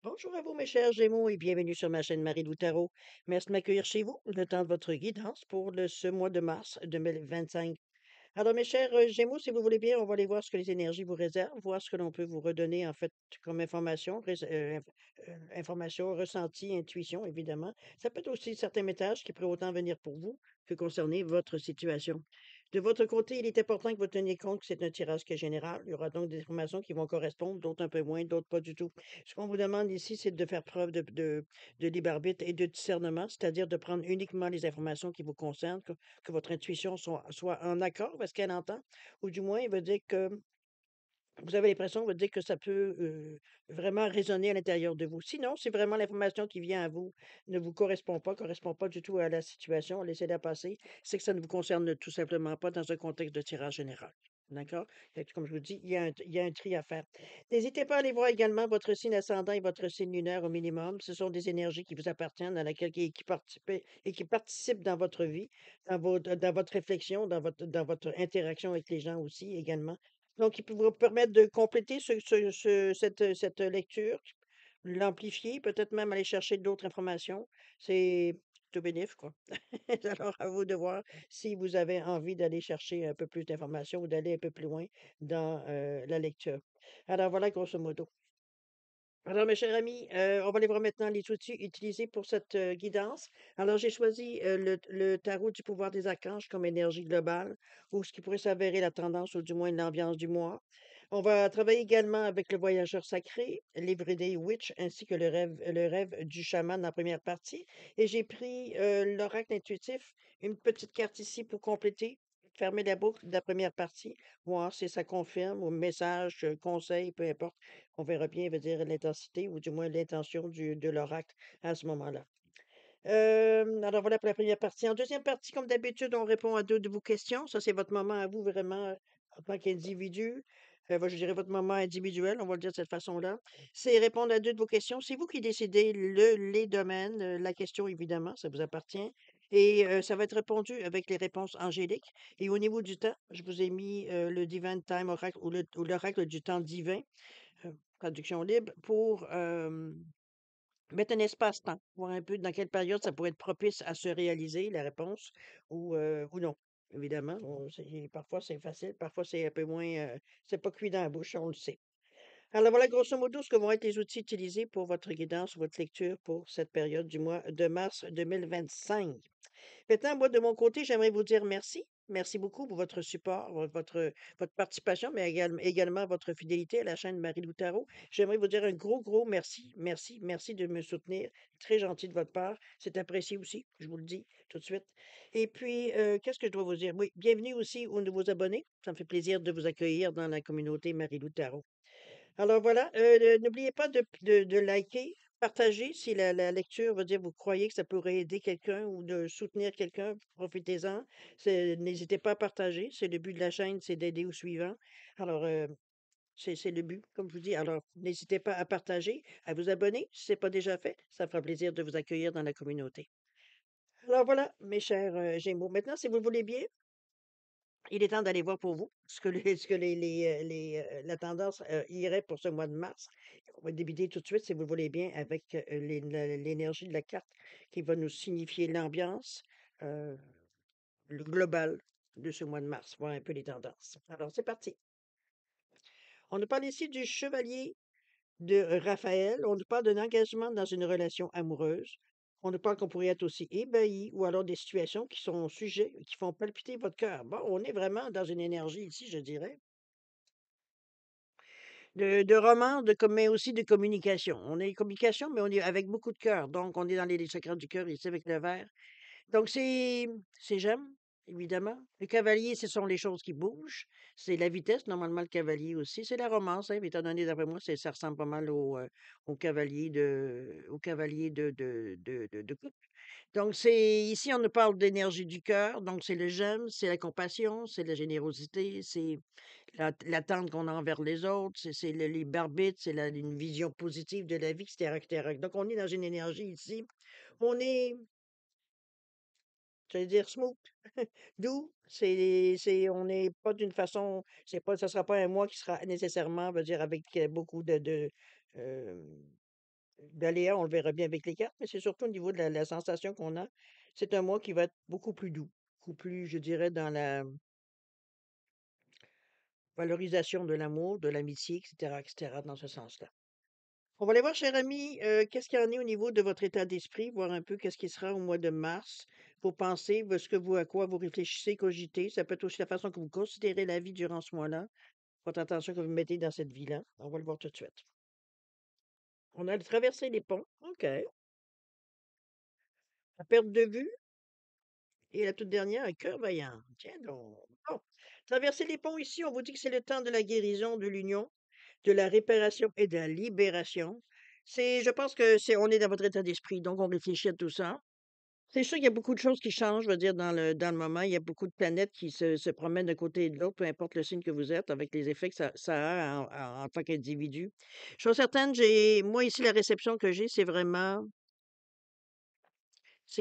Bonjour à vous, mes chers Gémeaux, et bienvenue sur ma chaîne Marie-Lou Tarot. Merci de m'accueillir chez vous, le temps de votre guidance pour ce mois de mars 2025. Alors, mes chers Gémeaux, si vous voulez bien, on va aller voir ce que les énergies vous réservent, voir ce que l'on peut vous redonner, en fait, comme information, information, ressenti, intuition, évidemment. Ça peut être aussi certains messages qui pourraient autant venir pour vous que concerner votre situation. De votre côté, il est important que vous teniez compte que c'est un tirage qui est général. Il y aura donc des informations qui vont correspondre, d'autres un peu moins, d'autres pas du tout. Ce qu'on vous demande ici, c'est de faire preuve de libre arbitre et de discernement, c'est-à-dire de prendre uniquement les informations qui vous concernent, que votre intuition soit en accord avec ce qu'elle entend, ou du moins, il veut dire que vous avez l'impression, veut dire que ça peut vraiment résonner à l'intérieur de vous. Sinon, si vraiment l'information qui vient à vous ne vous correspond pas du tout à la situation, laissez-la passer, c'est que ça ne vous concerne tout simplement pas dans un contexte de tirage général. D'accord? Fait que comme je vous dis, il y a un tri à faire. N'hésitez pas à aller voir également votre signe ascendant et votre signe lunaire au minimum. Ce sont des énergies qui vous appartiennent, qui participent dans votre vie, dans votre réflexion, dans votre interaction avec les gens aussi également. Donc, il peut vous permettre de compléter cette lecture, l'amplifier, peut-être même aller chercher d'autres informations. C'est tout bénef, quoi. Alors, à vous de voir si vous avez envie d'aller chercher un peu plus d'informations ou d'aller un peu plus loin dans la lecture. Alors, voilà, grosso modo. Alors, mes chers amis, on va aller voir maintenant les outils utilisés pour cette guidance. Alors, j'ai choisi le tarot du pouvoir des archanges comme énergie globale, ou ce qui pourrait s'avérer la tendance, ou du moins l'ambiance du mois. On va travailler également avec le voyageur sacré, l'Everyday Witch, ainsi que le rêve du chaman en première partie. Et j'ai pris l'oracle intuitif, une petite carte ici pour compléter, fermer la boucle de la première partie, voir si ça confirme, ou message, conseil, peu importe. On verra bien, veut dire l'intensité ou du moins l'intention de l'oracle à ce moment-là. Alors voilà pour la première partie. En deuxième partie, comme d'habitude, on répond à 2 de vos questions. Ça, c'est votre moment à vous vraiment, en tant qu'individu. Je dirais votre moment individuel, on va le dire de cette façon-là. C'est répondre à 2 de vos questions. C'est vous qui décidez les domaines, la question évidemment, ça vous appartient et ça va être répondu avec les réponses angéliques et au niveau du temps, je vous ai mis, le Divine Time Oracle ou l'oracle du temps divin, traduction libre pour, mettre un espace-temps, voir un peu dans quelle période ça pourrait être propice à se réaliser, la réponse, ou non. Évidemment, parfois c'est facile, parfois c'est un peu moins, c'est pas cuit dans la bouche, on le sait. Alors voilà, grosso modo, ce que vont être les outils utilisés pour votre guidance, votre lecture pour cette période du mois de mars 2025. Maintenant, moi, de mon côté, j'aimerais vous dire merci. Merci beaucoup pour votre support, votre participation, mais également votre fidélité à la chaîne Marie-Lou Tarot. J'aimerais vous dire un gros, gros merci, merci, merci de me soutenir. Très gentil de votre part. C'est apprécié aussi, je vous le dis tout de suite. Et puis, qu'est-ce que je dois vous dire? Oui, bienvenue aussi aux nouveaux abonnés. Ça me fait plaisir de vous accueillir dans la communauté Marie-Lou Tarot. Alors voilà, n'oubliez pas de liker, partager si la lecture veut dire vous croyez que ça pourrait aider quelqu'un ou de soutenir quelqu'un, profitez-en. N'hésitez pas à partager, c'est le but de la chaîne, c'est d'aider aux suivants. Alors, c'est le but, comme je vous dis. Alors, n'hésitez pas à partager, à vous abonner si ce n'est pas déjà fait. Ça fera plaisir de vous accueillir dans la communauté. Alors voilà, mes chers Gémeaux. Maintenant, si vous le voulez bien, il est temps d'aller voir pour vous ce que la tendance irait pour ce mois de mars. On va débuter tout de suite, si vous le voulez bien, avec l'énergie de la carte qui va nous signifier l'ambiance, euh, le global de ce mois de mars, voir un peu les tendances. Alors, c'est parti. On nous parle ici du chevalier de Raphaël. On nous parle d'un engagement dans une relation amoureuse. On nous parle qu'on pourrait être aussi ébahi ou alors des situations qui sont sujets, qui font palpiter votre cœur. Bon, on est vraiment dans une énergie ici, je dirais. De romance, mais aussi de communication. On est communication, mais on est avec beaucoup de cœur. Donc, on est dans les chakras du cœur ici avec le vert. Donc, c'est j'aime, évidemment. Le cavalier, ce sont les choses qui bougent. C'est la vitesse, normalement, le cavalier aussi. C'est la romance, hein, étant donné, d'après moi, ça ressemble pas mal au cavalier de coupe. Donc, ici, on nous parle d'énergie du cœur. Donc, c'est le j'aime, c'est la compassion, c'est la générosité, c'est l'attente qu'on a envers les autres, c'est le libre arbitre, c'est une vision positive de la vie, etc., etc. Donc, on est dans une énergie ici. On est, j'allais dire smooth, doux. On n'est pas d'une façon, ça sera pas un mois qui sera nécessairement, veut dire, avec beaucoup euh, d'aléas, on le verra bien avec les cartes, mais c'est surtout au niveau de la sensation qu'on a. C'est un mois qui va être beaucoup plus doux, beaucoup plus, je dirais, dans la valorisation de l'amour, de l'amitié, et cetera, dans ce sens-là. On va aller voir, cher ami, qu'est-ce qu'il y en est au niveau de votre état d'esprit, voir un peu qu'est-ce qui sera au mois de mars, vos pensées, ce que vous, à quoi vous réfléchissez, cogitez. Ça peut être aussi la façon que vous considérez la vie durant ce mois-là, votre attention que vous mettez dans cette vie-là. On va le voir tout de suite. On a traversé les ponts. OK. La perte de vue. Et la toute dernière, un cœur vaillant. Tiens donc. Bon. Traverser les ponts ici, on vous dit que c'est le temps de la guérison, de l'union, de la réparation et de la libération. Je pense que on est dans votre état d'esprit, donc on réfléchit à tout ça. C'est sûr qu'il y a beaucoup de choses qui changent, je veux dire, dans le moment. Il y a beaucoup de planètes qui se promènent d'un côté et de l'autre, peu importe le signe que vous êtes, avec les effets que ça a en tant qu'individu. Je suis certaine, moi ici, la réception que j'ai, c'est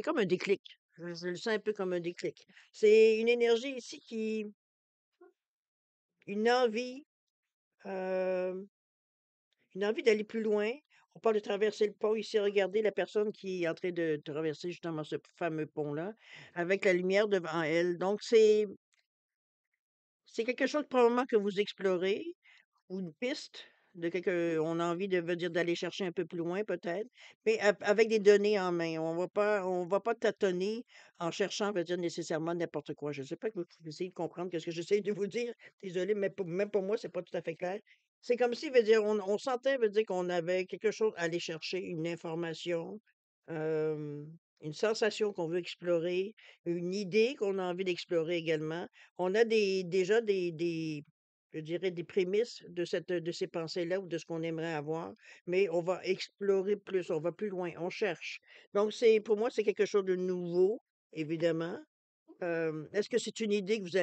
comme un déclic. Je le sens un peu comme un déclic. C'est une énergie ici une envie, euh, une envie d'aller plus loin. On parle de traverser le pont ici. Regardez la personne qui est en train de traverser justement ce fameux pont-là, avec la lumière devant elle. Donc, c'est quelque chose probablement que vous explorez, ou une piste de quelque on a envie de veut dire d'aller chercher un peu plus loin peut-être, mais avec des données en main. On va pas tâtonner en cherchant, veut dire nécessairement n'importe quoi. Je ne sais pas que vous essayez de comprendre ce que j'essaie de vous dire. Désolé, mais même pour moi, c'est pas tout à fait clair. C'est comme si, veut dire, on sentait, veut dire qu'on avait quelque chose à aller chercher, une information, euh, une sensation qu'on veut explorer, une idée qu'on a envie d'explorer également. On a déjà je dirais, des prémices de ces pensées-là ou de ce qu'on aimerait avoir, mais on va explorer plus, on va plus loin, on cherche. Donc, pour moi, c'est quelque chose de nouveau, évidemment. Est-ce que c'est une idée que vous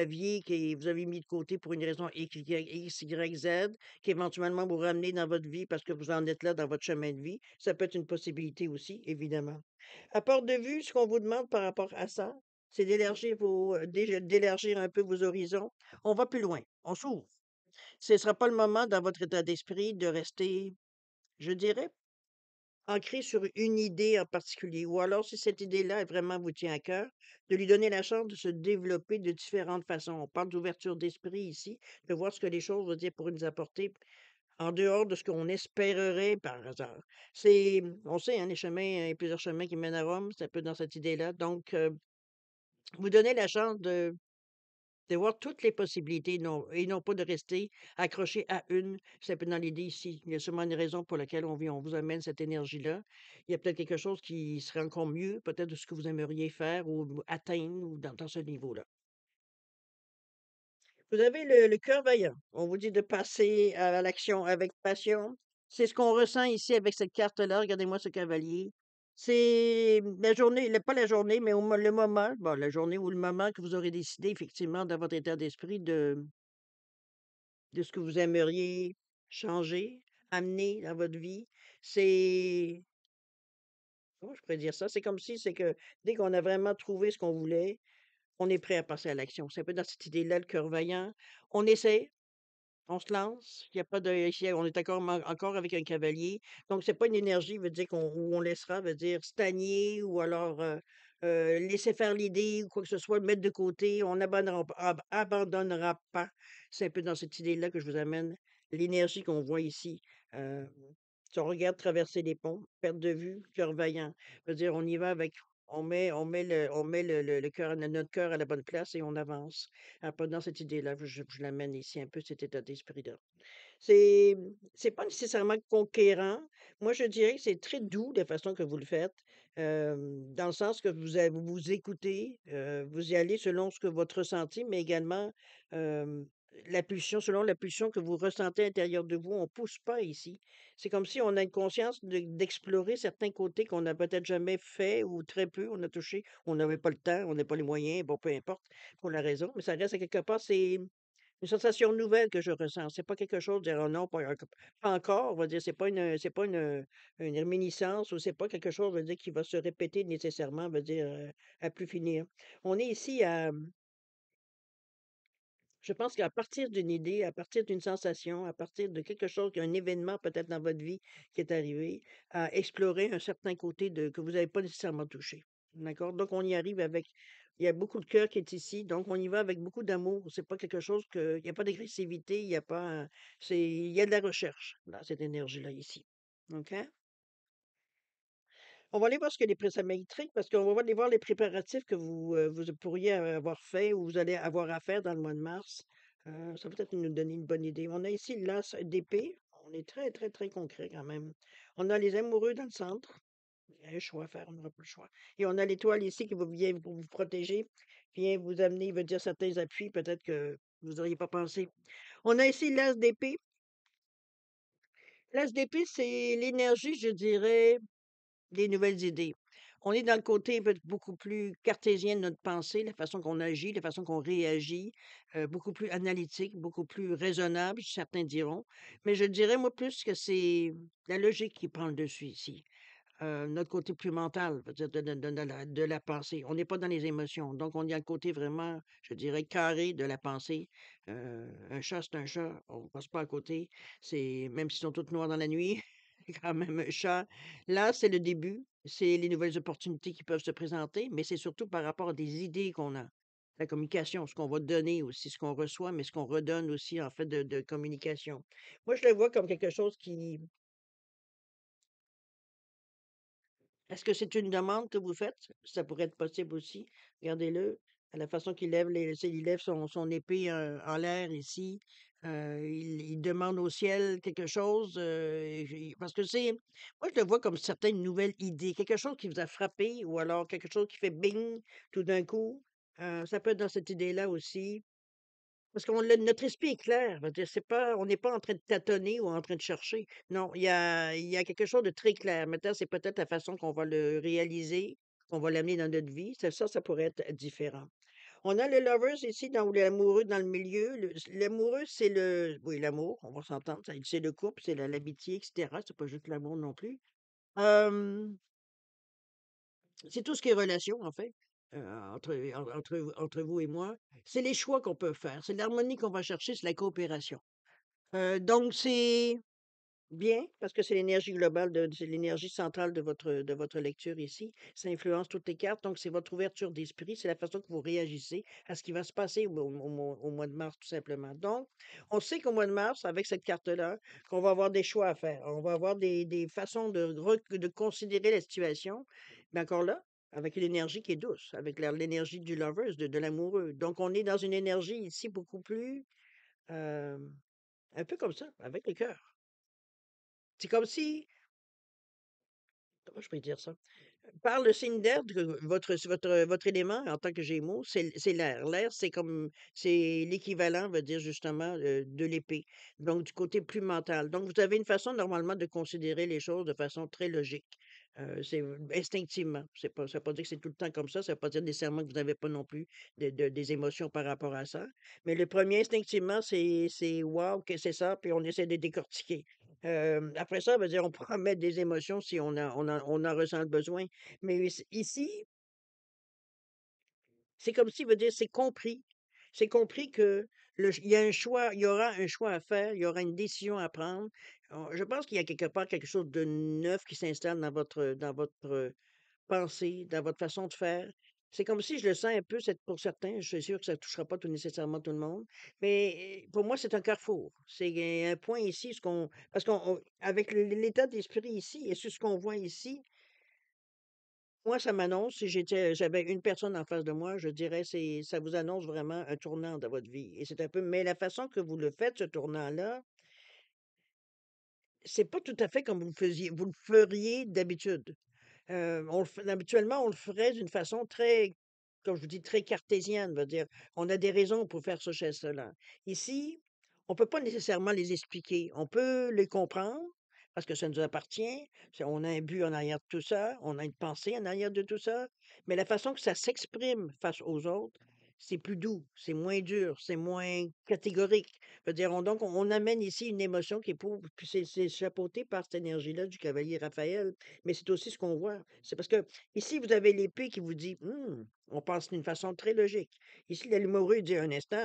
avez mis de côté pour une raison X, Y, Z, qu'éventuellement vous ramenez dans votre vie parce que vous en êtes là dans votre chemin de vie? Ça peut être une possibilité aussi, évidemment. À part de vue, ce qu'on vous demande par rapport à ça, c'est d'élargir un peu vos horizons. On va plus loin, on s'ouvre. Ce ne sera pas le moment dans votre état d'esprit de rester, je dirais, ancré sur une idée en particulier. Ou alors, si cette idée-là vraiment vous tient à cœur, de lui donner la chance de se développer de différentes façons. On parle d'ouverture d'esprit ici, de voir ce que les choses vont dire pour nous apporter en dehors de ce qu'on espérerait par hasard. On sait, hein, il y a plusieurs chemins qui mènent à Rome, c'est un peu dans cette idée-là. Donc, vous donnez la chance de voir toutes les possibilités et non pas de rester accroché à une. C'est un peu dans l'idée ici. Il y a sûrement une raison pour laquelle on vous amène cette énergie-là. Il y a peut-être quelque chose qui serait encore mieux, peut-être de ce que vous aimeriez faire ou atteindre ou dans ce niveau-là. Vous avez le cœur vaillant. On vous dit de passer à l'action avec passion. C'est ce qu'on ressent ici avec cette carte-là. Regardez-moi ce cavalier. C'est la journée, pas la journée, mais le moment, bon, la journée ou le moment que vous aurez décidé effectivement dans votre état d'esprit de ce que vous aimeriez changer, amener dans votre vie. C'est Comment je pourrais dire ça? C'est comme si c'est que dès qu'on a vraiment trouvé ce qu'on voulait, on est prêt à passer à l'action. C'est un peu dans cette idée-là, le cœur vaillant. On essaie, on se lance. Il y a pas de ici, on est encore avec un cavalier. Donc c'est pas une énergie, veut dire qu'on où on laissera, veut dire stagner ou alors, laisser faire l'idée ou quoi que ce soit, le mettre de côté. On abandonnera pas. C'est un peu dans cette idée-là que je vous amène l'énergie qu'on voit ici. Heu, Si on regarde traverser les ponts, perte de vue, cœur vaillant. Veut dire on y va avec on met le cœur notre cœur à la bonne place et on avance. Ah, pas dans cette idée-là, je l'amène ici un peu cet état d'esprit-là. C'est c'est pas nécessairement conquérant. Moi, je dirais que c'est très doux la façon que vous le faites, dans le sens que vous vous écoutez, vous y allez selon ce que votre ressenti, mais également, selon la pulsion que vous ressentez à l'intérieur de vous. On pousse pas ici. C'est comme si on a une conscience d'explorer certains côtés qu'on n'a peut-être jamais fait ou très peu on a touché. On n'avait pas le temps, on n'a pas les moyens, bon, peu importe pour la raison, mais ça reste à quelque part, c'est une sensation nouvelle que je ressens. C'est pas quelque chose de dire: «Oh non, pas encore», on va dire, une réminiscence ou c'est pas quelque chose, on va dire, qui va se répéter nécessairement, on va dire, à plus finir. On est ici Je pense qu'à partir d'une idée, à partir d'une sensation, à partir de quelque chose, un événement peut-être dans votre vie qui est arrivé, à explorer un certain côté de que vous n'avez pas nécessairement touché. D'accord? Donc on y arrive avec il y a beaucoup de cœur qui est ici, donc on y va avec beaucoup d'amour. C'est pas quelque chose que il y a pas d'agressivité, il y a pas il y a de la recherche dans cette énergie-là ici. OK? On va aller voir ce que les pré ça m'intrigue parce qu'on va aller voir les préparatifs que vous pourriez avoir fait ou vous allez avoir à faire dans le mois de mars. Ça va peut-être nous donner une bonne idée. On a ici l'as d'épée. On est très, très, très concret quand même. On a les amoureux dans le centre. Il y a un choix à faire, on n'aura pas le choix. Et on a l'étoile ici qui va vient pour vous protéger, vient vous amener, veut dire certains appuis peut-être que vous n'auriez pas pensé. On a ici l'as d'épée. L'as d'épée, c'est l'énergie, je dirais, des nouvelles idées. On est dans le côté peut-être beaucoup plus cartésien de notre pensée, la façon qu'on agit, la façon qu'on réagit, beaucoup plus analytique, beaucoup plus raisonnable, certains diront. Mais je dirais, moi, plus que c'est la logique qui prend le dessus ici. Notre côté plus mental, veut dire de la pensée. On n'est pas dans les émotions. Donc, on y a le côté vraiment, je dirais, carré de la pensée. Un chat, c'est un chat. On ne passe pas à côté. Même s'ils sont tous noirs dans la nuit, c'est quand même un chat. Là, c'est le début. C'est les nouvelles opportunités qui peuvent se présenter, mais c'est surtout par rapport à des idées qu'on a. La communication, ce qu'on va donner aussi, ce qu'on reçoit, mais ce qu'on redonne aussi, en fait, de communication. Moi, je le vois comme quelque chose qui, est-ce que c'est une demande que vous faites? Ça pourrait être possible aussi. Regardez-le, à la façon qu'il lève il lève son épée en l'air ici. Il demande au ciel quelque chose. Parce que moi je le vois comme certaines nouvelles idées, quelque chose qui vous a frappé, ou alors quelque chose qui fait bing tout d'un coup. Ça peut être dans cette idée-là aussi. Parce qu'on notre esprit est clair, je veux dire, on n'est pas en train de tâtonner ou en train de chercher. Non, il y a quelque chose de très clair. Maintenant, c'est peut-être la façon qu'on va le réaliser, qu'on va l'amener dans notre vie. Ça pourrait être différent. On a le lovers ici, dans l'amoureux dans le milieu. L'amoureux, c'est oui, l'amour, on va s'entendre. C'est le couple, c'est l'amitié, etc. C'est pas juste l'amour non plus. Euh, c'est tout ce qui est relation, en fait, entre vous et moi. C'est les choix qu'on peut faire. C'est l'harmonie qu'on va chercher, c'est la coopération. Donc c'est bien, parce que c'est l'énergie centrale de votre lecture ici. Ça influence toutes les cartes, donc c'est votre ouverture d'esprit, c'est la façon que vous réagissez à ce qui va se passer au mois de mars, tout simplement. Donc, on sait qu'au mois de mars, avec cette carte-là, qu'on va avoir des choix à faire. On va avoir des façons de considérer la situation, mais encore là, avec une énergie qui est douce, avec l'énergie du lovers, de l'amoureux. Donc, on est dans une énergie ici beaucoup plus, euh, un peu comme ça, avec le cœur. C'est comme si, comment je peux dire ça? Par le signe d'air, votre élément en tant que Gémeaux, c'est l'air. L'air, c'est l'équivalent, veut dire justement, de l'épée. Donc du côté plus mental. Donc vous avez une façon normalement de considérer les choses de façon très logique. C'est instinctivement. Ça veut pas dire que c'est tout le temps comme ça. Ça veut pas dire nécessairement que vous n'avez pas non plus des émotions par rapport à ça. Mais le premier instinctivement, c'est wow, que c'est ça, puis on essaie de décortiquer. Après ça, veut dire on pourra mettre des émotions si on en ressent le besoin. Mais ici, c'est comme si, veut dire, c'est compris. C'est compris que il y aura un choix à faire, il y aura une décision à prendre. Je pense qu'il y a quelque part quelque chose de neuf qui s'installe dans votre pensée, dans votre façon de faire. C'est comme si je le sens un peu, pour certains, je suis sûr que ça ne touchera pas tout nécessairement tout le monde, mais pour moi, c'est un carrefour. C'est un point ici, parce avec l'état d'esprit ici et sur ce qu'on voit ici, moi, ça m'annonce, si j'avais une personne en face de moi, je dirais, ça vous annonce vraiment un tournant dans votre vie. Et c'est un peu, mais la façon que vous le faites, ce tournant-là, c'est pas tout à fait comme vous le feriez d'habitude. Habituellement, on le ferait d'une façon très, comme je vous dis, très cartésienne, veut dire, on a des raisons pour faire ce geste-là. Ici, on peut pas nécessairement les expliquer. On peut les comprendre parce que ça nous appartient. On a un but en arrière de tout ça, on a une pensée en arrière de tout ça, mais la façon que ça s'exprime face aux autres, c'est plus doux, c'est moins dur, c'est moins catégorique. Veut dire, on amène ici une émotion qui est puis c'est chapeauté par cette énergie-là du cavalier Raphaël, mais c'est aussi ce qu'on voit. C'est parce que ici, vous avez l'épée qui vous dit: On pense d'une façon très logique. Ici, le l'amoureux dit un instant,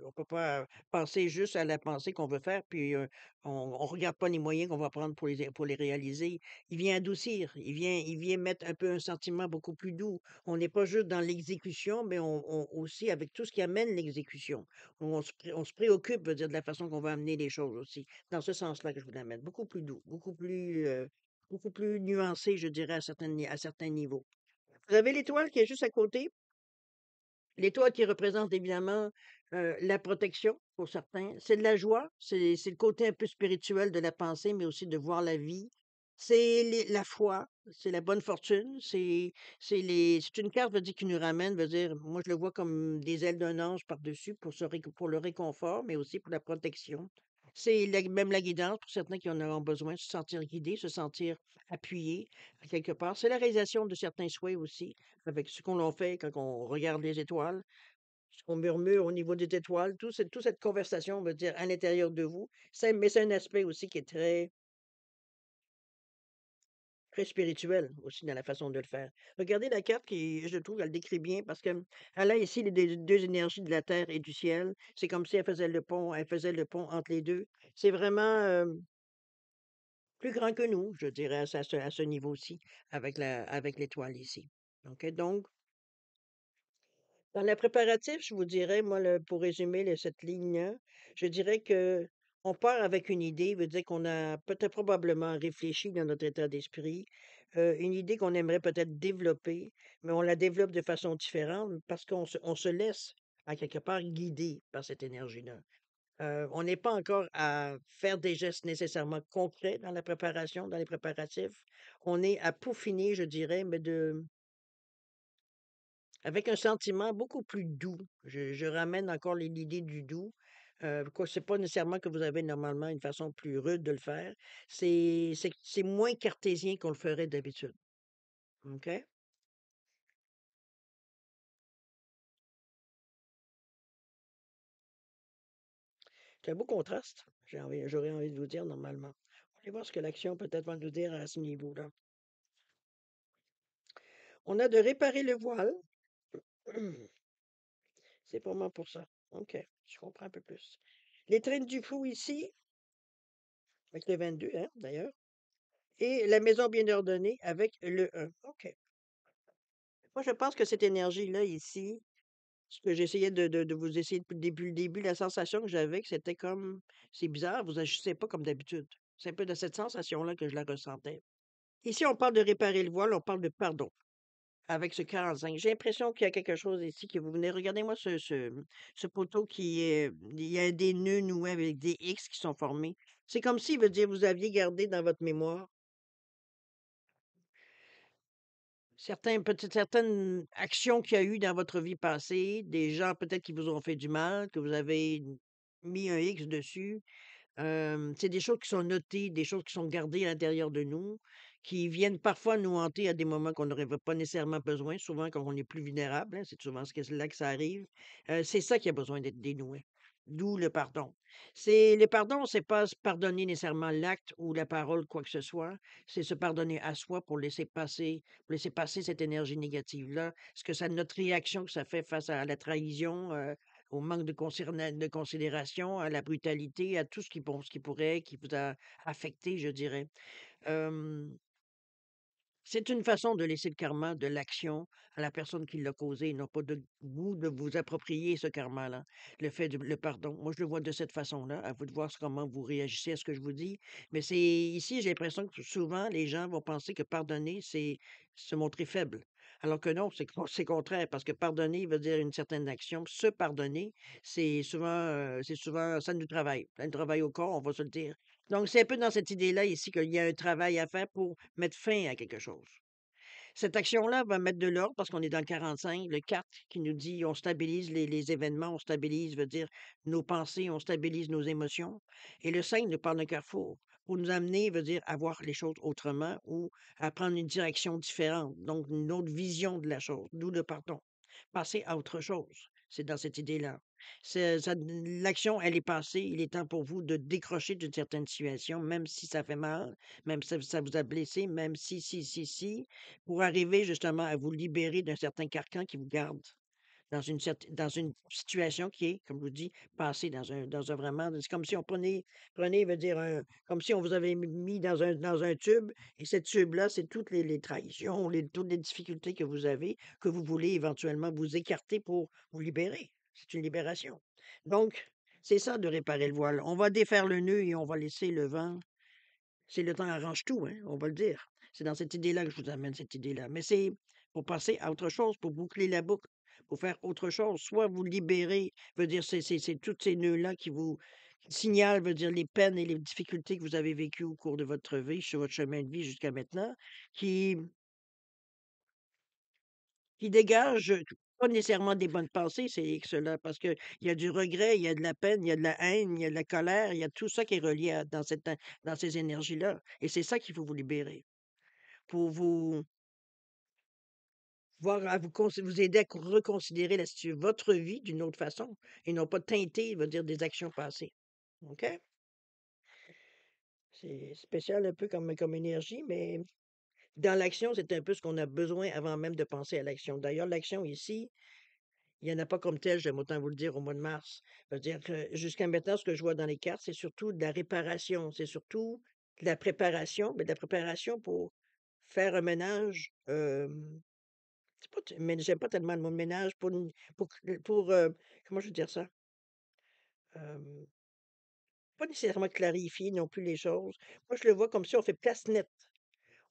on peut pas penser juste à la pensée qu'on veut faire, puis, on regarde pas les moyens qu'on va prendre pour les réaliser. Il vient adoucir, il vient mettre un peu un sentiment beaucoup plus doux. On n'est pas juste dans l'exécution, mais on aussi avec tout ce qui amène l'exécution. On se préoccupe, veut dire, de la façon qu'on va amener les choses aussi. Dans ce sens-là que je voulais mettre, beaucoup plus doux, beaucoup plus nuancé, je dirais, à certains niveaux. Vous avez l'étoile qui est juste à côté. L'étoile qui représente évidemment, la protection pour certains. C'est de la joie, c'est le côté un peu spirituel de la pensée, mais aussi de voir la vie. C'est la foi, c'est la bonne fortune, c'est une carte, veut dire, qui nous ramène, veut dire, moi je le vois comme des ailes d'un ange par-dessus pour le réconfort, mais aussi pour la protection. C'est même la guidance pour certains qui en auront besoin, se sentir guidés, se sentir appuyés à quelque part. C'est la réalisation de certains souhaits aussi, avec ce qu'on en fait quand on regarde les étoiles, ce qu'on murmure au niveau des étoiles, toute cette conversation, on veut dire, à l'intérieur de vous. Mais c'est un aspect aussi qui est très spirituel aussi dans la façon de le faire. Regardez la carte qui, je trouve, elle décrit bien parce que elle a ici les deux énergies de la terre et du ciel. C'est comme si elle faisait le pont entre les deux. C'est vraiment plus grand que nous, je dirais, à ce niveau-ci, avec l'étoile ici. OK, donc, dans le préparatif, je vous dirais, moi, pour résumer cette ligne-là, je dirais que on part avec une idée, veut dire qu'on a peut-être probablement réfléchi dans notre état d'esprit, une idée qu'on aimerait peut-être développer, mais on la développe de façon différente parce on se laisse, à quelque part, guider par cette énergie-là. On n'est pas encore à faire des gestes nécessairement concrets dans la préparation, dans les préparatifs. On est à peaufiner, je dirais, mais avec un sentiment beaucoup plus doux. Je ramène encore l'idée du doux. Quoi, c'est pas nécessairement que vous avez normalement une façon plus rude de le faire. C'est moins cartésien qu'on le ferait d'habitude. OK? C'est un beau contraste, j'aurais envie de vous dire normalement. On va aller voir ce que l'action peut-être va nous dire à ce niveau-là. On a de réparer le voile. C'est vraiment pour ça. OK, je comprends un peu plus. Les traînes du fou ici, avec le 22, hein, d'ailleurs, et la maison bien ordonnée avec le 1. OK. Moi, je pense que cette énergie-là ici, ce que j'essayais de vous essayer depuis le début, la sensation que j'avais, que c'était comme, c'est bizarre, vous agissez pas comme d'habitude. C'est un peu de cette sensation-là que je la ressentais. Ici, on parle de réparer le voile, on parle de pardon. Avec ce 45. J'ai l'impression qu'il y a quelque chose ici que vous venez regardez-moi ce poteau qui est il y a des nœuds noués avec des X qui sont formés. C'est comme si, veut dire, vous aviez gardé dans votre mémoire certaines actions qu'il y a eu dans votre vie passée, des gens peut-être qui vous ont fait du mal, que vous avez mis un X dessus. C'est des choses qui sont notées, des choses qui sont gardées à l'intérieur de nous, qui viennent parfois nous hanter à des moments qu'on n'aurait pas nécessairement besoin, souvent quand on est plus vulnérable, hein, c'est souvent là que ça arrive. C'est ça qui a besoin d'être dénoué, d'où le pardon. Le pardon, c'est pas se pardonner nécessairement l'acte ou la parole, quoi que ce soit, c'est se pardonner à soi pour laisser passer cette énergie négative-là, ce que ça notre réaction que ça fait face à la trahison, au manque de considération, à la brutalité, à tout qui vous a affecté, je dirais. Hem, c'est une façon de laisser le karma de l'action à la personne qui l'a causé, non pas de vous de vous approprier ce karma-là. Le pardon. Moi, je le vois de cette façon-là. À vous de voir comment vous réagissez à ce que je vous dis. Mais c'est ici, j'ai l'impression que souvent, les gens vont penser que pardonner, c'est se montrer faible. Alors que non, c'est contraire, parce que pardonner veut dire une certaine action. Se pardonner, c'est souvent, ça nous travaille. Ça nous travaille au corps, on va se le dire. Donc, c'est un peu dans cette idée-là ici qu'il y a un travail à faire pour mettre fin à quelque chose. Cette action-là va mettre de l'ordre parce qu'on est dans le 45, le 4 qui nous dit on stabilise les événements, on stabilise, veut dire nos pensées, on stabilise nos émotions. Et le 5 nous parle d'un carrefour pour nous amener, veut dire à voir les choses autrement ou à prendre une direction différente, donc une autre vision de la chose, d'où le pardon. Passer à autre chose. C'est dans cette idée-là. L'action, elle est passée. Il est temps pour vous de décrocher d'une certaine situation, même si ça fait mal, même si ça vous a blessé, même si, pour arriver justement à vous libérer d'un certain carcan qui vous garde dans une situation qui est, comme je vous dis, passée dans un vraiment. C'est comme si on prenait, veut dire, comme si on vous avait mis dans un tube, et ce tube-là, c'est toutes les trahistions, toutes les difficultés que vous avez, que vous voulez éventuellement vous écarter pour vous libérer. C'est une libération. Donc, c'est ça de réparer le voile. On va défaire le nœud et on va laisser le vent. C'est le temps arrange tout, hein, on va le dire. C'est dans cette idée-là que je vous amène cette idée-là. Mais c'est pour passer à autre chose, pour boucler la boucle, pour faire autre chose. Soit vous libérer, veut dire, c'est tous ces nœuds-là qui signalent, veut dire, les peines et les difficultés que vous avez vécues au cours de votre vie, sur votre chemin de vie jusqu'à maintenant, qui, qui dégagent pas nécessairement des bonnes pensées, c'est cela, parce qu'il y a du regret, il y a de la peine, il y a de la haine, il y a de la colère, il y a tout ça qui est relié dans ces énergies-là. Et c'est ça qu'il faut vous libérer. Pour vous voir à vous aider à reconsidérer votre vie d'une autre façon et non pas teinter, veut dire, des actions passées. OK? C'est spécial un peu comme énergie, mais dans l'action, c'est un peu ce qu'on a besoin avant même de penser à l'action. D'ailleurs, l'action ici, il y en a pas comme telle, j'aime autant vous le dire, au mois de mars. Veut dire que jusqu'à maintenant, ce que je vois dans les cartes, c'est surtout de la réparation, c'est surtout de la préparation, mais de la préparation pour faire un ménage, c'est pas t mais j'aime pas tellement le mot ménage comment je veux dire ça? Hem, Pas nécessairement clarifier non plus les choses. Moi, je le vois comme si on fait place nette.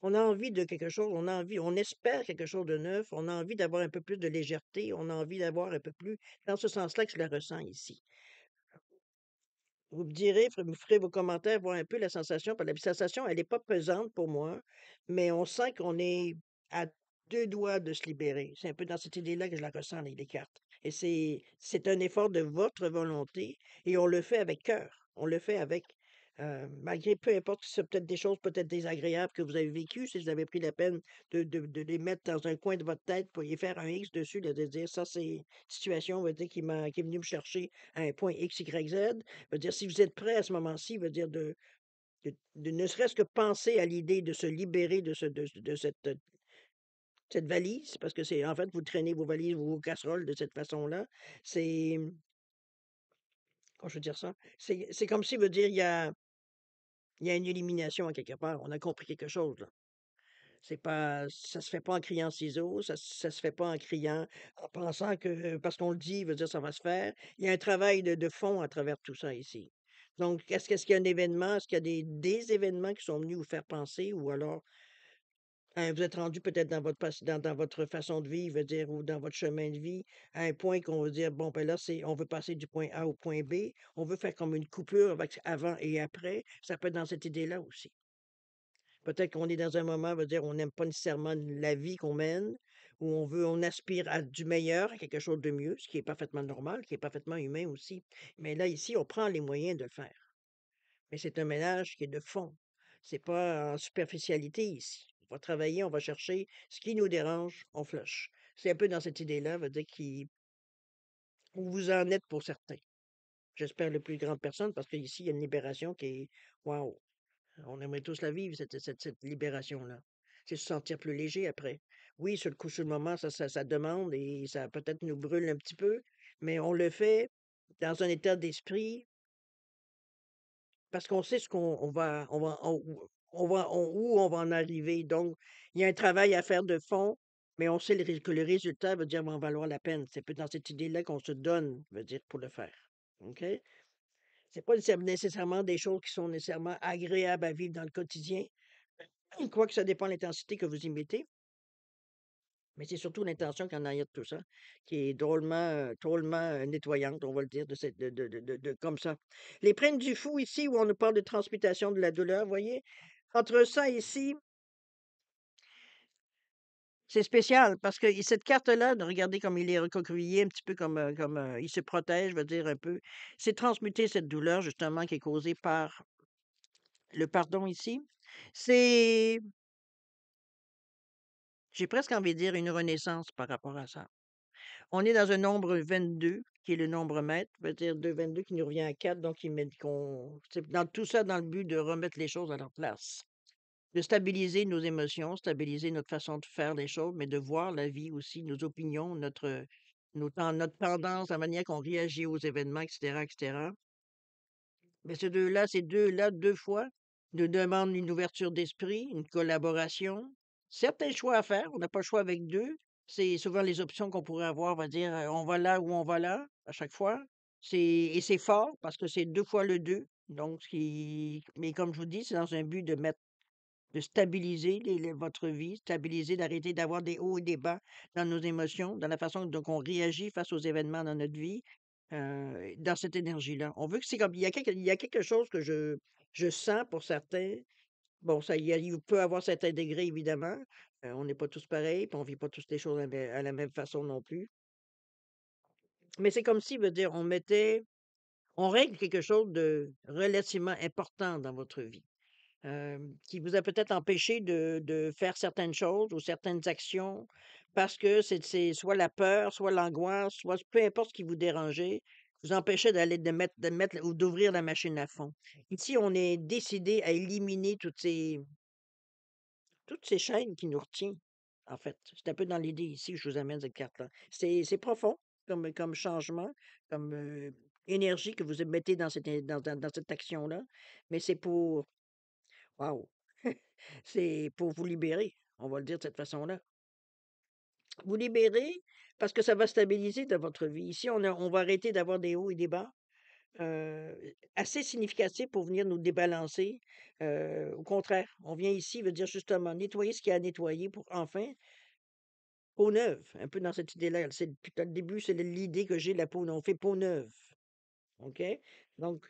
On a envie de quelque chose, on espère quelque chose de neuf, on a envie d'avoir un peu plus de légèreté, on a envie d'avoir un peu plus dans ce sens-là que je la ressens ici. Vous me direz, vous ferez vos commentaires, voir un peu la sensation. La sensation, elle est pas pesante pour moi, mais on sent qu'on est à 2 doigts de se libérer. C'est un peu dans cette idée-là que je la ressens, les cartes. Et c'est un effort de votre volonté et on le fait avec cœur. On le fait avec, malgré peu importe si c'est peut-être des choses peut-être désagréables que vous avez vécues, si vous avez pris la peine de les mettre dans un coin de votre tête pour y faire un X dessus, de dire ça, c'est une situation, on va dire, qui est venue me chercher à un point X, Y, Z. Veut dire, si vous êtes prêt à ce moment-ci, veut dire de ne serait-ce que penser à l'idée de se libérer de cette valise, parce que c'est en fait, vous traînez vos valises, vos casseroles de cette façon-là. C'est, comment je veux dire ça? C'est comme si, veut dire, il y a une élimination à quelque part. On a compris quelque chose, là. C'est pas, ça se fait pas en criant ciseaux, ça se fait pas en criant, en pensant que parce qu'on le dit, veut dire ça va se faire. Il y a un travail de fond à travers tout ça ici. Donc, est-ce qu'il y a un événement? Est-ce qu'il y a des événements qui sont venus vous faire penser ou alors vous êtes rendu peut-être dans votre façon de vivre, veut dire, ou dans votre chemin de vie, à un point qu'on veut dire, bon, ben là, on veut passer du point A au point B, on veut faire comme une coupure avec avant et après. Ça peut être dans cette idée-là aussi. Peut-être qu'on est dans un moment, veut dire, on n'aime pas nécessairement la vie qu'on mène, où on aspire à du meilleur, à quelque chose de mieux, ce qui est parfaitement normal, qui est parfaitement humain aussi. Mais là, ici, on prend les moyens de le faire. Mais c'est un ménage qui est de fond. C'est pas en superficialité ici. On va travailler, on va chercher ce qui nous dérange, on flush. C'est un peu dans cette idée-là, veut dire où vous en êtes pour certains. J'espère le plus grande personne, parce qu'ici, il y a une libération qui est, waouh! On aimerait tous la vivre, cette libération-là. C'est se sentir plus léger après. Oui, sur le coup, sur le moment, ça demande et ça peut-être nous brûle un petit peu, mais on le fait dans un état d'esprit parce qu'on sait ce qu'on où on va en arriver. Donc, il y a un travail à faire de fond, mais on sait que le résultat veut dire va en valoir la peine. C'est peut dans cette idée-là qu'on se donne, veut dire, pour le faire. OK? C'est pas nécessairement des choses qui sont nécessairement agréables à vivre dans le quotidien. Quoique ça dépend de l'intensité que vous y mettez, mais c'est surtout l'intention qui en arrière de tout ça, qui est drôlement, nettoyante, on va le dire, de cette de comme ça. Les Princes du fou ici, où on nous parle de transmutation de la douleur, voyez? Entre ça ici, c'est spécial parce que cette carte-là, de regarder comme il est recroquevillé, un petit peu il se protège, je veux dire un peu. C'est transmuter cette douleur justement qui est causée par le pardon ici. C'est J'ai presque envie de dire une renaissance par rapport à ça. On est dans un nombre 22 qui est le nombre maître, c'est-à-dire 2 22 qui nous revient à 4, donc c'est dans tout ça dans le but de remettre les choses à leur place, de stabiliser nos émotions, stabiliser notre façon de faire les choses, mais de voir la vie aussi, nos opinions, notre tendance, la manière qu'on réagit aux événements, etc., etc. Mais ces deux-là, 2 fois, nous demandent une ouverture d'esprit, une collaboration, certains choix à faire. On n'a pas le choix avec 2. C'est souvent les options qu'on pourrait avoir, on va dire, on va là ou on va là, à chaque fois. C'est fort parce que c'est 2 fois le 2. Donc mais comme je vous dis, c'est dans un but de stabiliser votre vie, stabiliser, d'arrêter d'avoir des hauts et des bas dans nos émotions, dans la façon dont on réagit face aux événements dans notre vie, dans cette énergie-là. On veut que c'est comme il y a quelque chose que je sens pour certains. Bon, ça il peut avoir certains degrés évidemment, on n'est pas tous pareils, puis on vit pas tous les choses à la même façon non plus. Mais c'est comme si, veut dire, on règle quelque chose de relativement important dans votre vie. Qui vous a peut-être empêché de faire certaines choses ou certaines actions parce que c'est soit la peur, soit l'angoisse, soit peu importe ce qui vous dérangeait, vous empêchait de mettre ou d'ouvrir la machine à fond. Ici, on est décidé à éliminer toutes ces chaînes qui nous retiennent, en fait. C'est un peu dans l'idée ici que je vous amène cette carte-là. C'est profond comme changement, comme énergie que vous mettez dans cette action-là, mais c'est pour Waouh! C'est pour vous libérer, on va le dire de cette façon-là. Vous libérer parce que ça va stabiliser dans votre vie. Ici, on va arrêter d'avoir des hauts et des bas assez significatifs pour venir nous débalancer. Au contraire, on vient ici, veut dire justement nettoyer ce qu'il y a à nettoyer pour enfin peau neuve, un peu dans cette idée-là. Depuis le début, c'est l'idée que j'ai de la peau neuve. On fait peau neuve. OK? Donc,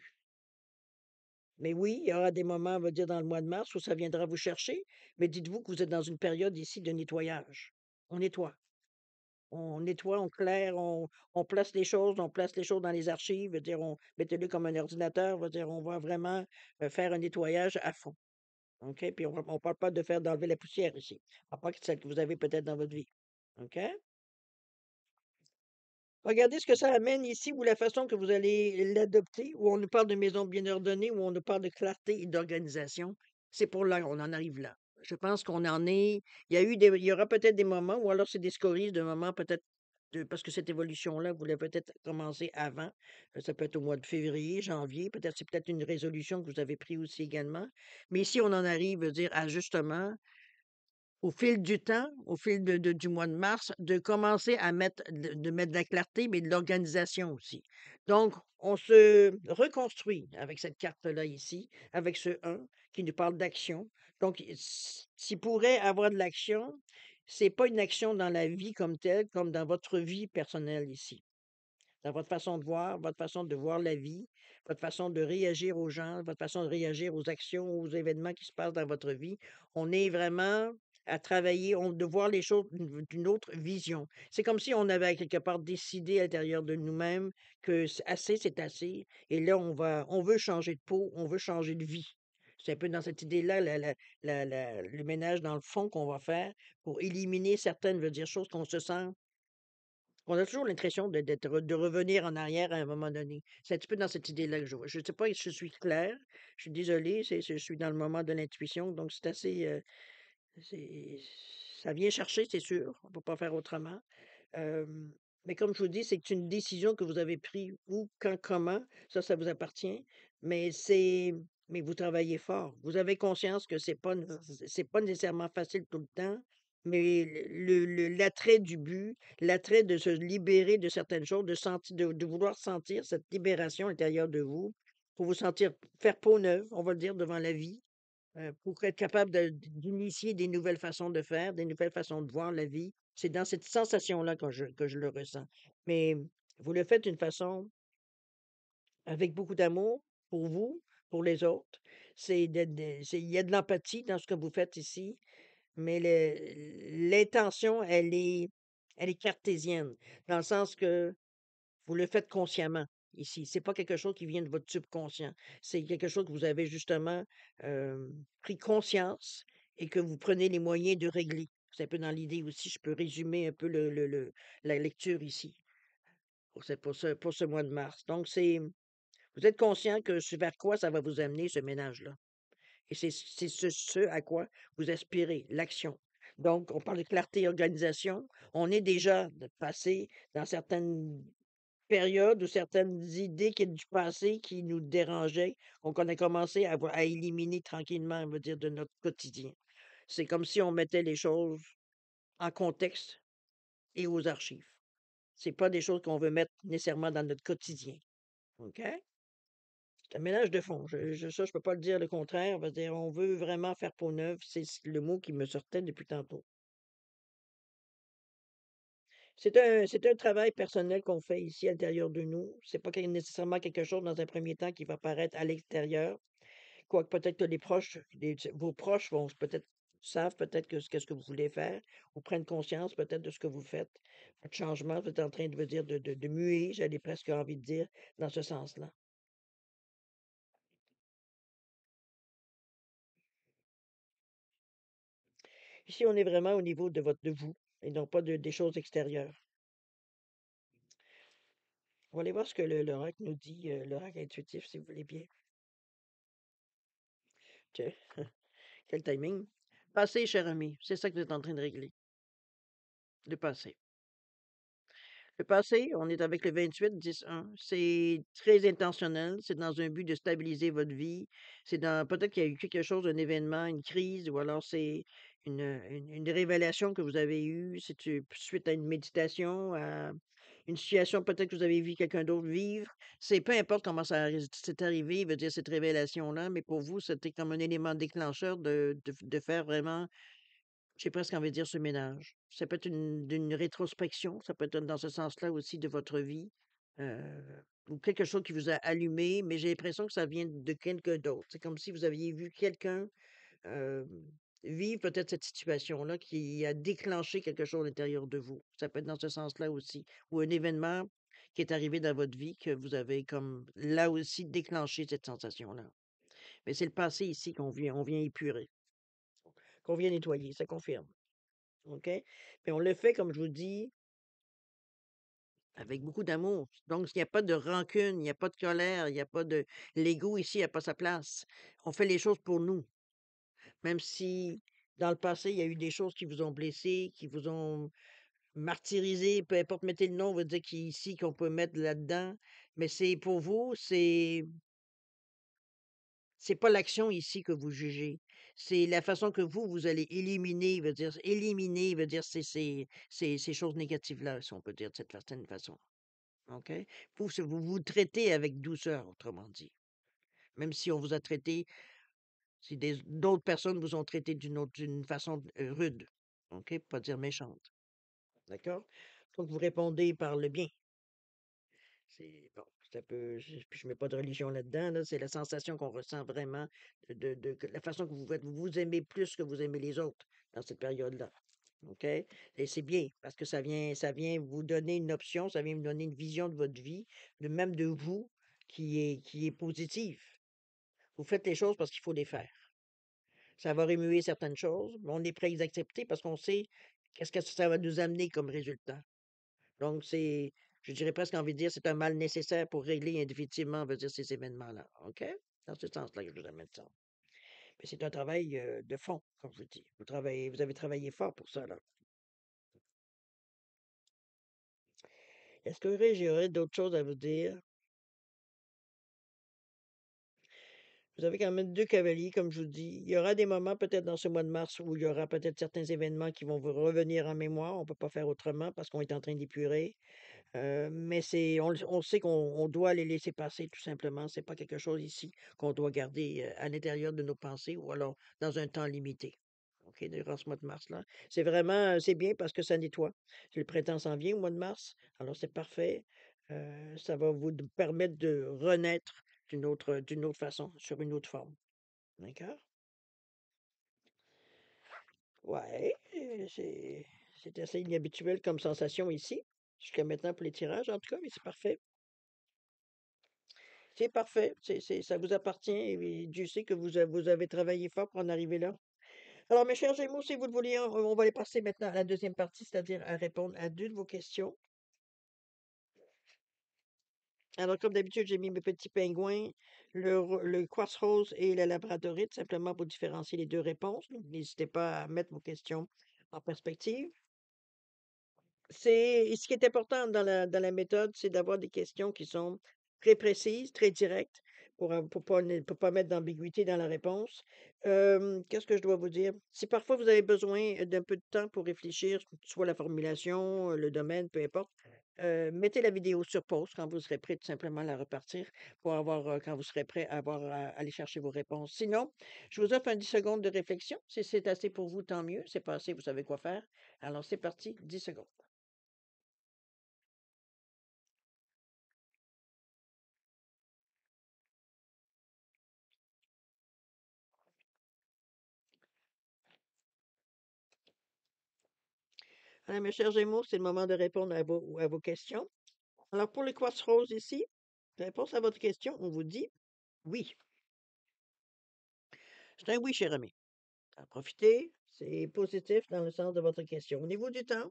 mais oui, il y aura des moments, on va dire, dans le mois de mars où ça viendra vous chercher, mais dites-vous que vous êtes dans une période ici de nettoyage. On nettoie, on claire, on place les choses dans les archives, veut dire, mettez-le comme un ordinateur, veut dire, on va vraiment faire un nettoyage à fond. OK? Puis on parle pas de faire d'enlever la poussière ici. À part que celle que vous avez peut-être dans votre vie. OK? Regardez ce que ça amène ici ou la façon que vous allez l'adopter, où on nous parle de maison bien ordonnée, où on nous parle de clarté et d'organisation. C'est pour là, on en arrive là. Je pense qu'on en est. Il y aura peut-être des moments, ou alors c'est des scories de moments, peut-être, parce que cette évolution-là, vous l'avez peut-être commencé avant. Ça peut être au mois de février, janvier, peut-être, c'est peut-être une résolution que vous avez prise aussi également. Mais ici, on en arrive, veut dire, à justement au fil du temps, au fil du mois de mars, de commencer à mettre de la clarté, mais de l'organisation aussi. Donc, on se reconstruit avec cette carte-là ici, avec ce 1 qui nous parle d'action. Donc, s'il pourrait avoir de l'action, c'est pas une action dans la vie comme telle, comme dans votre vie personnelle ici. Dans votre façon de voir, votre façon de voir la vie, votre façon de réagir aux gens, votre façon de réagir aux actions, aux événements qui se passent dans votre vie. On est vraiment à travailler, de voir les choses d'une autre vision. C'est comme si on avait quelque part décidé à l'intérieur de nous-mêmes que assez, c'est assez. Et là, on veut changer de peau, on veut changer de vie. C'est un peu dans cette idée-là, le ménage dans le fond qu'on va faire pour éliminer certaines, veut dire, choses qu'on se sent on a toujours l'impression de revenir en arrière à un moment donné. C'est un petit peu dans cette idée-là que je vois. Je ne sais pas si je suis claire. Je suis désolée, je suis dans le moment de l'intuition, donc c'est assez. C'est ça vient chercher, c'est sûr. On ne peut pas faire autrement. Hem, mais comme je vous dis, c'est une décision que vous avez prise où, quand, comment, ça vous appartient. Mais vous travaillez fort. Vous avez conscience que c'est pas nécessairement facile tout le temps, mais l'attrait du but, l'attrait de se libérer de certaines choses, de vouloir sentir cette libération intérieure de vous, pour vous sentir faire peau neuve, on va le dire, devant la vie. Pour être capable d'initier des nouvelles façons de faire, des nouvelles façons de voir la vie. C'est dans cette sensation-là que je le ressens. Mais vous le faites d'une façon avec beaucoup d'amour pour vous, pour les autres. Il y a de l'empathie dans ce que vous faites ici, mais l'intention, elle est cartésienne, dans le sens que vous le faites consciemment ici. C'est pas quelque chose qui vient de votre subconscient. C'est quelque chose que vous avez justement pris conscience et que vous prenez les moyens de régler. C'est un peu dans l'idée aussi, je peux résumer un peu la lecture ici pour ce mois de mars. Donc, vous êtes conscient que vers quoi ça va vous amener, ce ménage-là. Et c'est ce à quoi vous aspirez, l'action. Donc, on parle de clarté et organisation. On est déjà passé dans certaines périodes ou certaines idées du passé qui nous dérangeaient, donc on a commencé à éliminer tranquillement, on va dire, de notre quotidien. C'est comme si on mettait les choses en contexte et aux archives. C'est pas des choses qu'on veut mettre nécessairement dans notre quotidien. OK? C'est un ménage de fond. Ça, je peux pas le dire le contraire. On va dire, on veut vraiment faire peau neuve. Le mot qui me sortait depuis tantôt. C'est un travail personnel qu'on fait ici à l'intérieur de nous. C'est pas nécessairement quelque chose dans un premier temps qui va paraître à l'extérieur. Quoique peut-être que vos proches vont peut-être savent peut-être qu'est-ce que vous voulez faire ou prennent conscience peut-être de ce que vous faites. Votre changement, vous êtes en train de vous dire de muer, j'allais presque envie de dire, dans ce sens-là. Ici, on est vraiment au niveau de vous et non pas des choses extérieures. On va aller voir ce que l'oracle nous dit, l'oracle intuitif, si vous voulez bien. Tiens, quel timing. Passé, cher ami, c'est ça que vous êtes en train de régler. Le passé. Le passé, on est avec le 28-10-1. C'est très intentionnel. C'est dans un but de stabiliser votre vie. C'est dans peut-être qu'il y a eu quelque chose, un événement, une crise, ou alors c'est une révélation que vous avez eue. Suite à une méditation, à une situation peut-être que vous avez vu quelqu'un d'autre vivre. C'est peu importe comment c'est arrivé, veut dire cette révélation-là, mais pour vous, c'était comme un élément déclencheur de faire vraiment j'ai presque envie de dire ce ménage. Ça peut être d'une rétrospection, ça peut être dans ce sens-là aussi de votre vie, ou quelque chose qui vous a allumé, mais j'ai l'impression que ça vient de quelqu'un d'autre. C'est comme si vous aviez vu quelqu'un euh, vivre peut-être cette situation-là qui a déclenché quelque chose à l'intérieur de vous. Ça peut être dans ce sens-là aussi. Ou un événement qui est arrivé dans votre vie que vous avez comme là aussi déclenché cette sensation-là. Mais c'est le passé ici on vient épurer, qu'on vient nettoyer, ça confirme. OK? Mais on le fait, comme je vous dis, avec beaucoup d'amour. Donc, il n'y a pas de rancune, il n'y a pas de colère, il n'y a pas de l'ego ici n'a pas sa place. On fait les choses pour nous, même si dans le passé, il y a eu des choses qui vous ont blessé, qui vous ont martyrisé, peu importe, mettez le nom, on va dire qui ici qu'on peut mettre là-dedans. Mais c'est pour vous, c'est pas l'action ici que vous jugez. C'est la façon que vous allez éliminer, veut dire ces choses négatives-là, si on peut dire de cette certaine façon. OK? Vous vous traitez avec douceur, autrement dit. Même si on vous a traité, si d'autres personnes vous ont traité d'une façon rude. OK? Pour pas dire méchante. D'accord? Donc, vous répondez par le bien. C'est bon, c'est un peu, puis je mets pas de religion là-dedans, là, c'est la sensation qu'on ressent vraiment la façon que vous vous aimez plus que vous aimez les autres dans cette période-là. OK? Et c'est bien, parce que ça vient vous donner une option, ça vient vous donner une vision de votre vie, même de vous, qui est positive. Vous faites les choses parce qu'il faut les faire. Ça va remuer certaines choses, mais on est prêt à les accepter parce qu'on sait qu'est-ce que ça va nous amener comme résultat. Donc, je dirais presque envie de dire, c'est un mal nécessaire pour régler individuellement, on va dire, ces événements-là. OK? Dans ce sens-là que je vous amène ça. Mais c'est un travail de fond, comme je vous dis. Vous avez travaillé fort pour ça, là. Est-ce que j'aurais d'autres choses à vous dire? Vous avez quand même deux cavaliers, comme je vous dis. Il y aura des moments, peut-être dans ce mois de mars, où il y aura peut-être certains événements qui vont vous revenir en mémoire. On ne peut pas faire autrement parce qu'on est en train d'épurer. Mais on sait qu'on doit les laisser passer tout simplement. C'est pas quelque chose ici qu'on doit garder, à l'intérieur de nos pensées ou alors dans un temps limité. OK, durant ce mois de mars-là. C'est bien parce que ça nettoie. Le printemps s'en vient au mois de mars, alors c'est parfait. Ça va permettre de renaître d'une autre façon, sur une autre forme. D'accord? Ouais, c'est assez inhabituel comme sensation ici, jusqu'à maintenant pour les tirages en tout cas, mais c'est parfait. C'est parfait, ça vous appartient et Dieu sait que vous avez travaillé fort pour en arriver là. Alors, mes chers Gémeaux, si vous le vouliez, on va aller passer maintenant à la deuxième partie, c'est-à-dire à répondre à deux de vos questions. Alors, comme d'habitude, j'ai mis mes petits pingouins, le quartz rose et la labradorite, simplement pour différencier les deux réponses. Donc, n'hésitez pas à mettre vos questions en perspective. Ce qui est important dans la méthode, c'est d'avoir des questions qui sont très précises, très directes pour pas mettre d'ambiguïté dans la réponse. Qu'est-ce que je dois vous dire? Si parfois vous avez besoin, d'un peu de temps pour réfléchir, soit la formulation, le domaine, peu importe, mettez la vidéo sur pause quand vous serez prêt tout simplement à la repartir pour avoir, quand vous serez prêt à aller chercher vos réponses. Sinon, je vous offre un 10 secondes de réflexion. Si c'est assez pour vous, tant mieux. C'est pas assez, vous savez quoi faire. Alors c'est parti, 10 secondes. Alors, mes chers Gémeaux, c'est le moment de répondre à vos questions. Alors, pour le quartz rose ici, réponse à votre question, on vous dit oui. C'est un oui, cher ami. À profiter, c'est positif dans le sens de votre question. Au niveau du temps,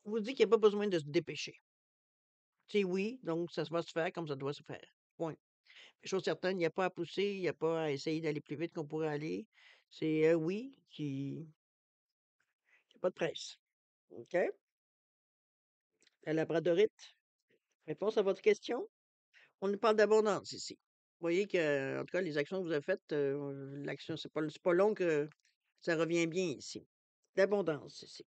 on vous dit qu'il n'y a pas besoin de se dépêcher. C'est oui, donc ça va se faire comme ça doit se faire. Point. Chose certaine, il n'y a pas à pousser, il n'y a pas à essayer d'aller plus vite qu'on pourrait aller. C'est un oui qui. Il n'y a pas de presse. OK? La labradorite, réponse à votre question? On nous parle d'abondance ici. Vous voyez que, en tout cas, les actions que vous avez faites, l'action, c'est pas long que ça revient bien ici. L'abondance ici.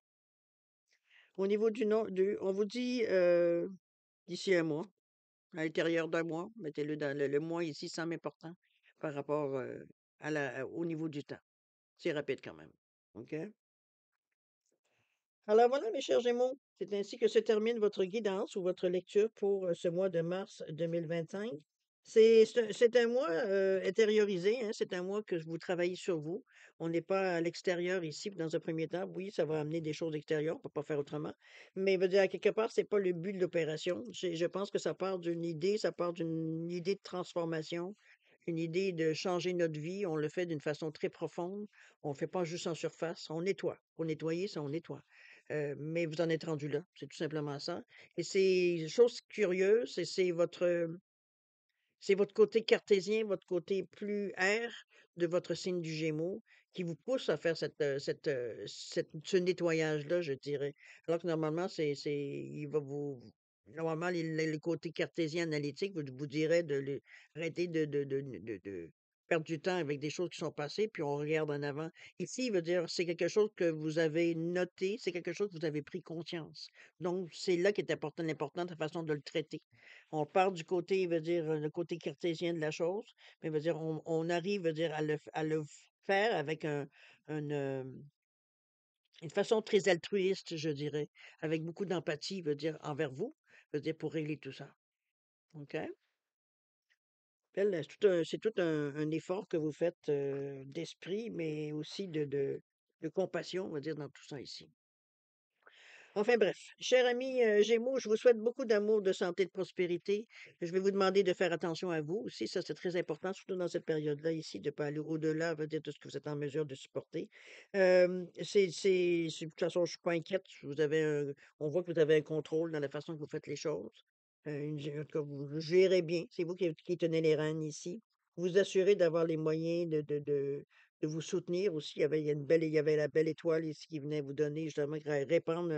Au niveau du nom, on vous dit d'ici un mois, à l'intérieur d'un mois, mettez-le dans le mois ici, semble important par rapport au niveau du temps. C'est rapide quand même. OK? Alors voilà, mes chers Gémeaux, c'est ainsi que se termine votre guidance ou votre lecture pour ce mois de mars 2025. C'est un mois intériorisé, hein, c'est un mois que vous travaillez sur vous. On n'est pas à l'extérieur ici, dans un premier temps. Oui, ça va amener des choses extérieures, on ne peut pas faire autrement. Mais veut dire, à quelque part, c'est pas le but de l'opération. Je pense que ça part d'une idée, ça part d'une idée de transformation, une idée de changer notre vie. On le fait d'une façon très profonde. On ne fait pas juste en surface, on nettoie. Pour nettoyer, ça, on nettoie. Mais vous en êtes rendu là, c'est tout simplement ça. Et c'est chose curieuse, c'est votre côté cartésien, votre côté plus air de votre signe du Gémeaux qui vous pousse à faire ce nettoyage-là, je dirais. Alors que normalement, il va normalement, le côté cartésien analytique vous dirait arrêter de perdre du temps avec des choses qui sont passées, puis on regarde en avant. Ici, il veut dire, c'est quelque chose que vous avez noté, c'est quelque chose que vous avez pris conscience. Donc, c'est là qui est important, l'important, la façon de le traiter. On part du côté, veut dire, le côté cartésien de la chose, mais veut dire, on arrive, veut dire, à le faire avec une façon très altruiste, je dirais, avec beaucoup d'empathie, veut dire, envers vous, veut dire, pour régler tout ça. OK? C'est tout un effort que vous faites d'esprit, mais aussi de compassion, on va dire, dans tout ça ici. Enfin bref, cher ami Gémeaux, je vous souhaite beaucoup d'amour, de santé, de prospérité. Je vais vous demander de faire attention à vous aussi, ça c'est très important, surtout dans cette période-là ici, de ne pas aller au-delà, veut dire, de ce que vous êtes en mesure de supporter. De toute façon, je suis pas inquiète. On voit que vous avez un contrôle dans la façon que vous faites les choses. En tout cas, vous gérez bien. C'est vous qui tenez les rênes ici. Vous assurez d'avoir les moyens de vous soutenir aussi. Il y avait la belle étoile ici qui venait vous donner justement, répandre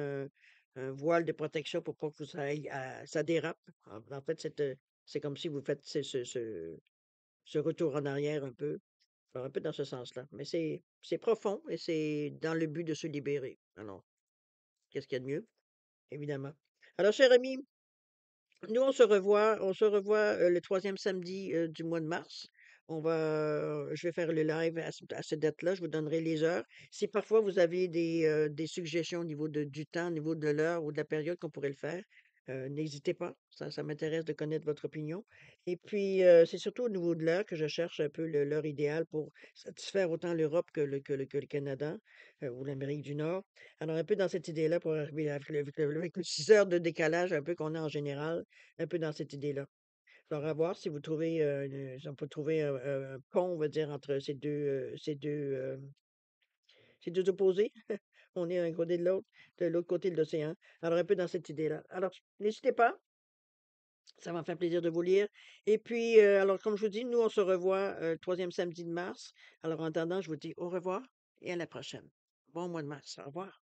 un voile de protection pour pas que ça dérape. En fait, c'est comme si vous faites ce retour en arrière un peu. Alors, un peu dans ce sens-là. Mais c'est profond et c'est dans le but de se libérer. Alors, qu'est-ce qu'il y a de mieux? Évidemment. Alors, cher ami, nous, on se revoit le troisième samedi du mois de mars. Je vais faire le live à cette date-là. Je vous donnerai les heures. Si parfois vous avez des suggestions au niveau du temps, au niveau de l'heure ou de la période qu'on pourrait le faire, n'hésitez pas. Ça m'intéresse de connaître votre opinion. Et puis, c'est surtout au niveau de l'heure que je cherche un peu l'heure idéale pour satisfaire autant l'Europe que le Canada ou l'Amérique du Nord. Alors, un peu dans cette idée-là pour arriver avec les 6 heures de décalage un peu qu'on a en général, un peu dans cette idée-là. Alors, à voir si vous trouvez, si on peut trouver un pont, on va dire, entre ces deux c'est 2 opposés. On est un côté de l'autre côté de l'océan. Alors un peu dans cette idée-là. Alors n'hésitez pas, ça m'a fait plaisir de vous lire et puis, alors comme je vous dis, nous on se revoit, le 3 samedi de mars. Alors en attendant, je vous dis au revoir et à la prochaine. Bon mois de mars. Au revoir.